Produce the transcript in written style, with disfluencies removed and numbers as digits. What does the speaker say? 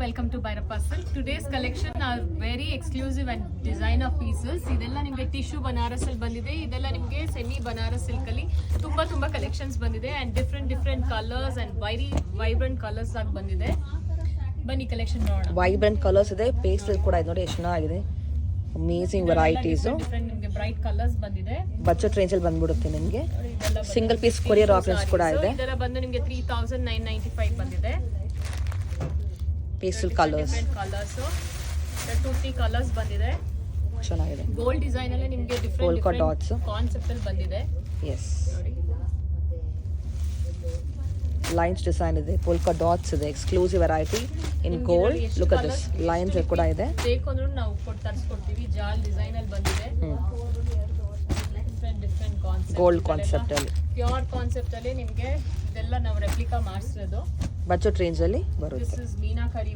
welcome to Bhairappa Silk. Today's collection are very exclusive and designer pieces. ಇದೆಲ್ಲ ನಿಮಗೆ tissue Banaras ಅಲ್ಲಿ ಬಂದಿದೆ. ಇದೆಲ್ಲ ನಿಮಗೆ ಸೆಮಿ ಬನಾರಸ್ ಸಿಲ್ಕ್ ಅಲ್ಲಿ ತುಂಬಾ ಕಲೆಕ್ಷನ್ಸ್ ಬಂದಿದೆ and different colors and very vibrant colors ಆಗಿ ಬಂದಿದೆ. ಬನ್ನಿ ಕಲೆಕ್ಷನ್ ನೋಡೋಣ. ವೈಬ್ರೆಂಟ್ ಕಲರ್ಸ್ ಇದೆ, ಪೇಸ್ಟಲ್ ಕೂಡ ಇದೆ ನೋಡಿ ಎಷ್ಟು ಚೆನ್ನಾಗಿದೆ. ಅಮೇಜಿಂಗ್ ವೆರೈಟೀಸ್, ನಿಮಗೆ ಬ್ರೈಟ್ ಕಲರ್ಸ್ ಬಂದಿದೆ. ಬಜೆಟ್ ರೇಂಜ್ ಅಲ್ಲಿ ಬಂದ್ಬಿಡುತ್ತೆ ನಿಮಗೆ. ಸಿಂಗಲ್ ಪೀಸ್ ಕೊರಿಯರ್ ಆಪ್ಷನ್ಸ್ ಕೂಡ ಇದೆ. ಇದೆಲ್ಲ ಬಂದು ನಿಮಗೆ 3995 ಬಂದಿದೆ. ಪೇಸ್ಟಲ್ ಕಲರ್ಸ್, ಕಲರ್ಸ್ 2-3 ಕಲರ್ಸ್ ಬಂದಿದೆ. ಚೆನ್ನಾಗಿದೆ. ಗೋಲ್ಡ್ ಡಿಸೈನ್ ಅಲ್ಲಿ ನಿಮಗೆ ಡಿಫರೆಂಟ್ ಡಾಟ್ಸ್ ಕಾನ್ಸೆಪ್ಟ್ ಅಲ್ಲಿ ಬಂದಿದೆ. ಎಸ್, ಲೈನ್ಸ್ ಡಿಸೈನ್ ಇದೆ, ಪೋಲ್ಕಾ ಡಾಟ್ಸ್ ಇದೆ, exclusive variety in gold. Look at this, lines ಕೂಡ ಇದೆ. ಬೇಕು ಅಂದ್ರೆ ನಾವು ತರಿಸ್ಕೊಡ್ತೀವಿ. ಜಾಲ್ ಡಿಸೈನ್ ಅಲ್ಲಿ ಬಂದಿದೆ. ಡಿಫರೆಂಟ್ ಕಾನ್ಸೆಪ್ಟ್, ಗೋಲ್ಡ್ ಕಾನ್ಸೆಪ್ಟ್ ಅಲ್ಲಿ, ಪ್ಯೂರ್ ಕಾನ್ಸೆಪ್ಟ್ ಅಲ್ಲಿ ನಿಮಗೆ ಇದೆಲ್ಲ ನಾವು ರೆಪ್ಲಿಕಾ ಮಾಡಿಸಿರೋದು. ಬಜೆಟ್ ರೇಂಜ್ ಅಲ್ಲಿ ಬರುತ್ತೆ. This is meenakari